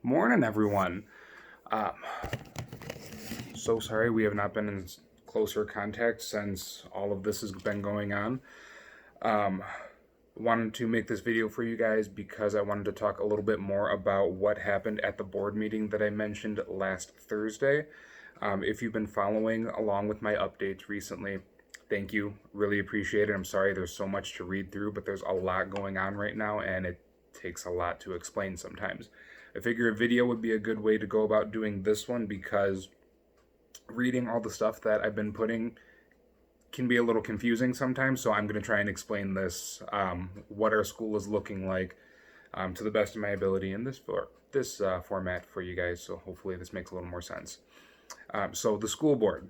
Morning, everyone. Um, so sorry we have not been in closer contact since all of this has been going on. Um, Wanted to make this video for you guys because I wanted to talk a little bit more about what happened at the board meeting that I mentioned last Thursday. If you've been following along with my updates recently, thank you. Really appreciate it. I'm sorry there's so much to read through, but there's a lot going on right now and it takes a lot to explain sometimes. I figure a video would be a good way to go about doing this one because reading all the stuff that I've been putting can be a little confusing sometimes. So I'm going to try and explain this, what our school is looking like, to the best of my ability in this format for you guys. So hopefully this makes a little more sense. So the school board,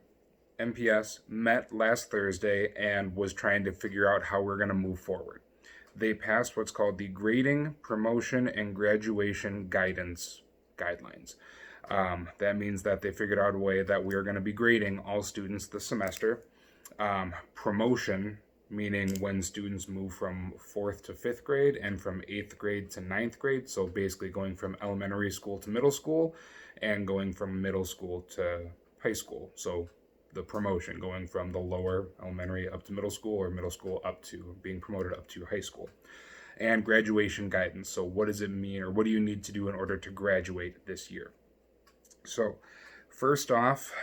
MPS, met last Thursday and was trying to figure out how we're going to move forward. They passed what's called the Grading, Promotion, and Graduation Guidance Guidelines. That means that they figured out a way that we are going to be grading all students this semester. Promotion, meaning when students move from 4th to 5th grade and from 8th grade to 9th grade. So basically going from elementary school to middle school and going from middle school to high school. So the promotion going from the lower elementary up to middle school or middle school up to being promoted up to high school. And graduation guidance. So what does it mean, or what do you need to do in order to graduate this year? So first off,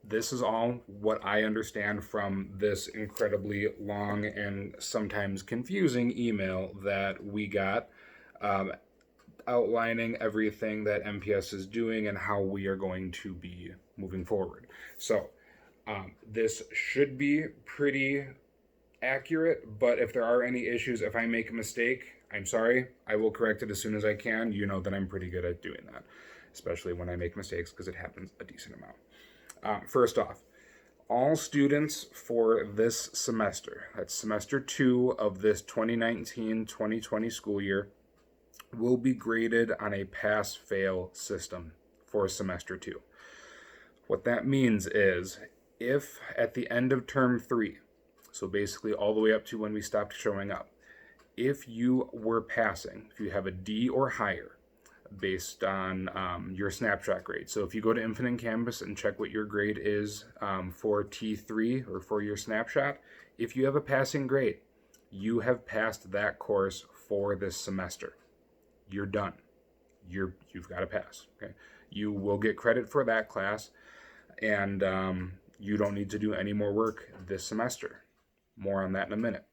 this is all what I understand from this incredibly long and sometimes confusing email that we got, outlining everything that MPS is doing and how we are going to be moving forward. So this should be pretty accurate, but if there are any issues, if I make a mistake, I'm sorry. I will correct it as soon as I can. You know that I'm pretty good at doing that, especially when I make mistakes because it happens a decent amount. First off, all students for this semester, that's semester 2 of this 2019-2020 school year, will be graded on a pass-fail system for semester 2. What that means is if at the end of term 3, so basically all the way up to when we stopped showing up, if you were passing, if you have a D or higher based on your snapshot grade. So if you go to Infinite Canvas and check what your grade is for T3 or for your snapshot, if you have a passing grade, you have passed that course for this semester. You're done. You've got to pass. Okay, you will get credit for that class, and you don't need to do any more work this semester. More on that in a minute.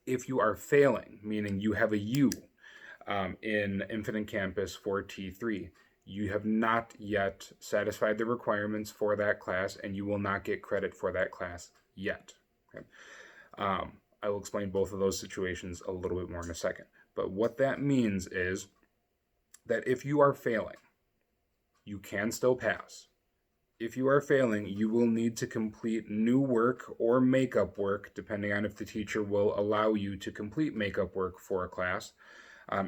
If you are failing, meaning you have a U in Infinite Campus for T3, you have not yet satisfied the requirements for that class, and you will not get credit for that class yet. Okay? I will explain both of those situations a little bit more in a second. But what that means is that if you are failing, you can still pass. If you are failing, you will need to complete new work or makeup work, depending on if the teacher will allow you to complete makeup work for a class,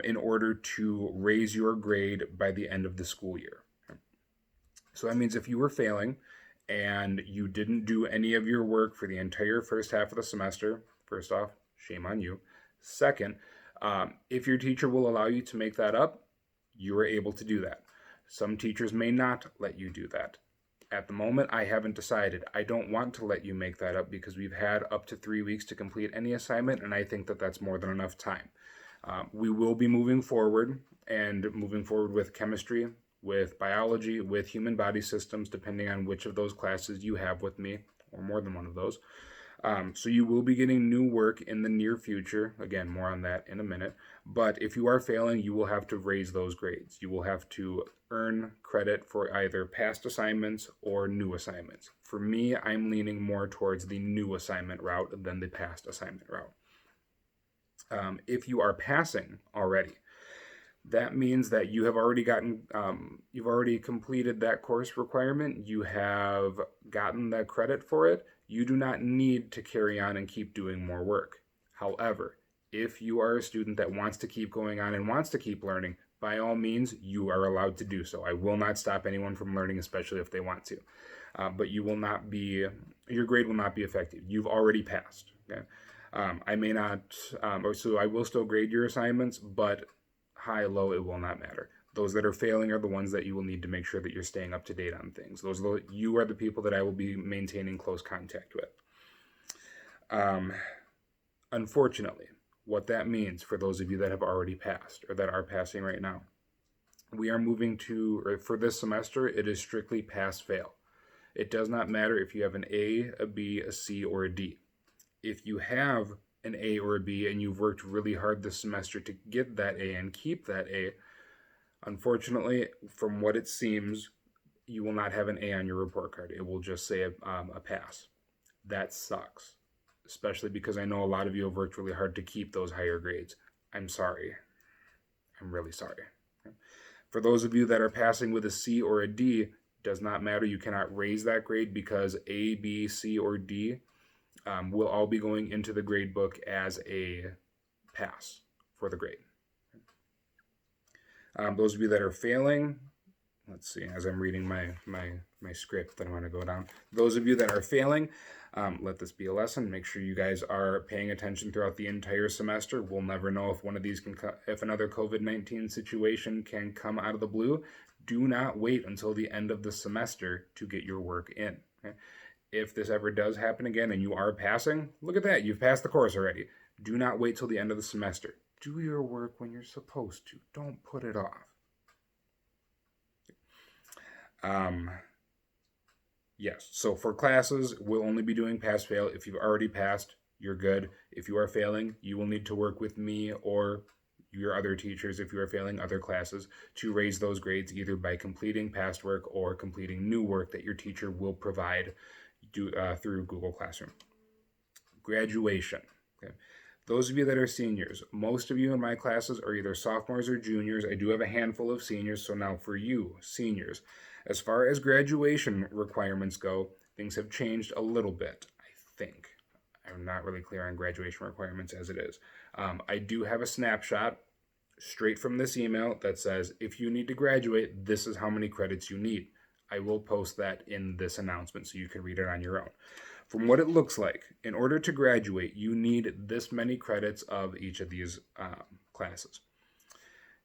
in order to raise your grade by the end of the school year. So that means if you were failing and you didn't do any of your work for the entire first half of the semester, first off, shame on you. Second, if your teacher will allow you to make that up, you are able to do that. Some teachers may not let you do that. At the moment, I haven't decided. I don't want to let you make that up because we've had up to 3 weeks to complete any assignment, and I think that that's more than enough time. We will be moving forward with chemistry, with biology, with human body systems, depending on which of those classes you have with me, or more than one of those. So you will be getting new work in the near future. Again, more on that in a minute. But if you are failing, you will have to raise those grades. You will have to earn credit for either past assignments or new assignments. For me, I'm leaning more towards the new assignment route than the past assignment route. If you are passing already, that means that you have already you've already completed that course requirement. You have gotten that credit for it. You do not need to carry on and keep doing more work. However, if you are a student that wants to keep going on and wants to keep learning, by all means, you are allowed to do so. I will not stop anyone from learning, especially if they want to. But your grade will not be affected. You've already passed. Okay? I may not, so I will still grade your assignments, but high, low, it will not matter. Those that are failing are the ones that you will need to make sure that you're staying up to date on things. You are the people that I will be maintaining close contact with. Unfortunately, what that means for those of you that have already passed or that are passing right now, we are moving to, or for this semester, it is strictly pass-fail. It does not matter if you have an A, a B, a C, or a D. If you have an A or a B and you've worked really hard this semester to get that A and keep that A, unfortunately, from what it seems, you will not have an A on your report card. It will just say a pass. That sucks, especially because I know a lot of you have worked really hard to keep those higher grades. I'm sorry. I'm really sorry. For those of you that are passing with a C or a D, does not matter. You cannot raise that grade because A, B, C, or D will all be going into the grade book as a pass for the grade. Those of you that are failing, let's see, as I'm reading my script that I want to go down. Those of you that are failing, let this be a lesson. Make sure you guys are paying attention throughout the entire semester. We'll never know if one of these if another COVID-19 situation can come out of the blue. Do not wait until the end of the semester to get your work in. Okay? If this ever does happen again and you are passing, look at that. You've passed the course already. Do not wait till the end of the semester. Do your work when you're supposed to. Don't put it off. Yes, so for classes, we'll only be doing pass-fail. If you've already passed, you're good. If you are failing, you will need to work with me or your other teachers, if you are failing other classes, to raise those grades either by completing past work or completing new work that your teacher will provide through Google Classroom. Graduation. Okay. Those of you that are seniors, most of you in my classes are either sophomores or juniors. I do have a handful of seniors, so now for you, seniors, as far as graduation requirements go, things have changed a little bit, I think. I'm not really clear on graduation requirements as it is. I do have a snapshot straight from this email that says, if you need to graduate, this is how many credits you need. I will post that in this announcement so you can read it on your own. From what it looks like, in order to graduate, you need this many credits of each of these classes.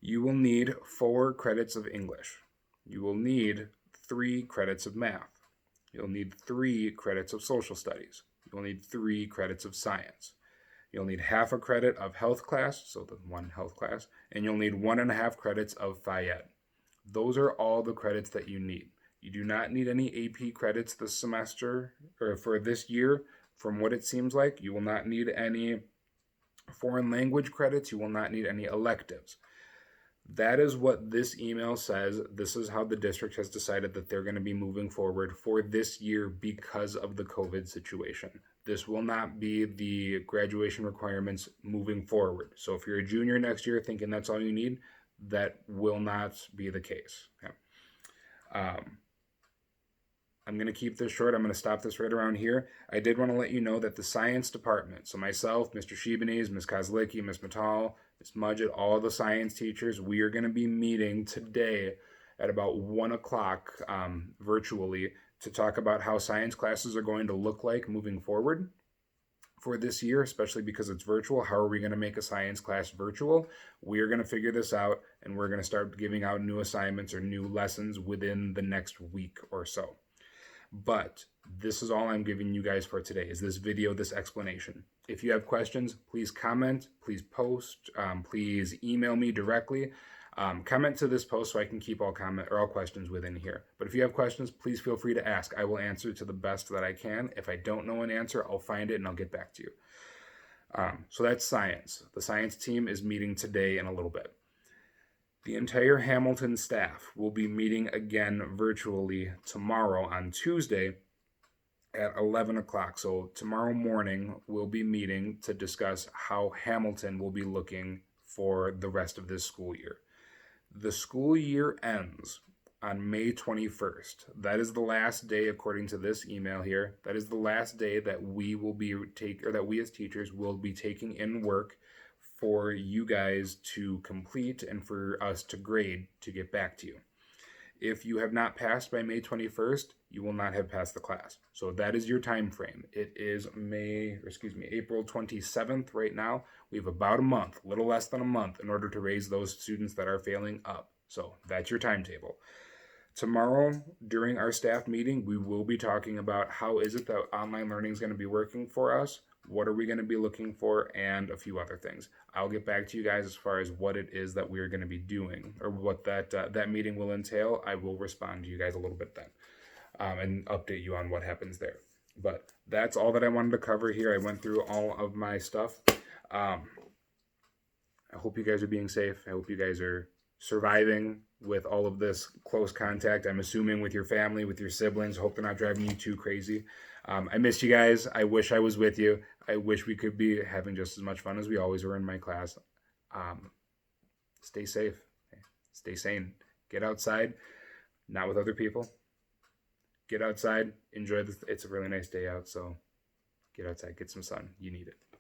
You will need 4 credits of English. You will need 3 credits of math. You'll need 3 credits of social studies. You'll need 3 credits of science. You'll need half a credit of health class, so the 1 health class, and you'll need 1.5 credits of Phi-Ed. Those are all the credits that you need. You do not need any AP credits this semester, or for this year, from what it seems like. You will not need any foreign language credits. You will not need any electives. That is what this email says. This is how the district has decided that they're going to be moving forward for this year because of the COVID situation. This will not be the graduation requirements moving forward. So if you're a junior next year thinking that's all you need, that will not be the case. Okay. I'm going to keep this short. I'm going to stop this right around here. I did want to let you know that the science department, so myself, Mr. Shebanese, Ms. Kozlicki, Ms. Mattal, Ms. Mudgett, all the science teachers, we are going to be meeting today at about 1 o'clock virtually to talk about how science classes are going to look like moving forward for this year, especially because it's virtual. How are we going to make a science class virtual? We are going to figure this out, and we're going to start giving out new assignments or new lessons within the next week or so. But this is all I'm giving you guys for today, is this video, this explanation. If you have questions, please comment, please post, please email me directly. Comment to this post so I can keep all questions within here. But if you have questions, please feel free to ask. I will answer to the best that I can. If I don't know an answer, I'll find it and I'll get back to you. So that's science. The science team is meeting today in a little bit. The entire Hamilton staff will be meeting again virtually tomorrow on Tuesday at 11 o'clock. So tomorrow morning, we'll be meeting to discuss how Hamilton will be looking for the rest of this school year. The school year ends on May 21st. That is the last day, according to this email here. That is the last day that we will be that we as teachers will be taking in work for you guys to complete and for us to grade to get back to you. If you have not passed by May 21st, you will not have passed the class. So that is your time frame. It is April 27th right now. We have about a month, a little less than a month, in order to raise those students that are failing up. So that's your timetable. Tomorrow, during our staff meeting, we will be talking about how is it that online learning is going to be working for us, what are we going to be looking for, and a few other things. I'll get back to you guys as far as what it is that we are going to be doing, or what that meeting will entail. I will respond to you guys a little bit then, and update you on what happens there. But that's all that I wanted to cover here. I went through all of my stuff. I hope you guys are being safe. I hope you guys are surviving with all of this close contact. I'm assuming with your family, with your siblings. Hope they're not driving you too crazy. I miss you guys. I wish I was with you. I wish we could be having just as much fun as we always were in my class. Stay safe. Stay sane. Get outside, not with other people. Get outside. Enjoy this. It's a really nice day out, so get outside. Get some sun. You need it.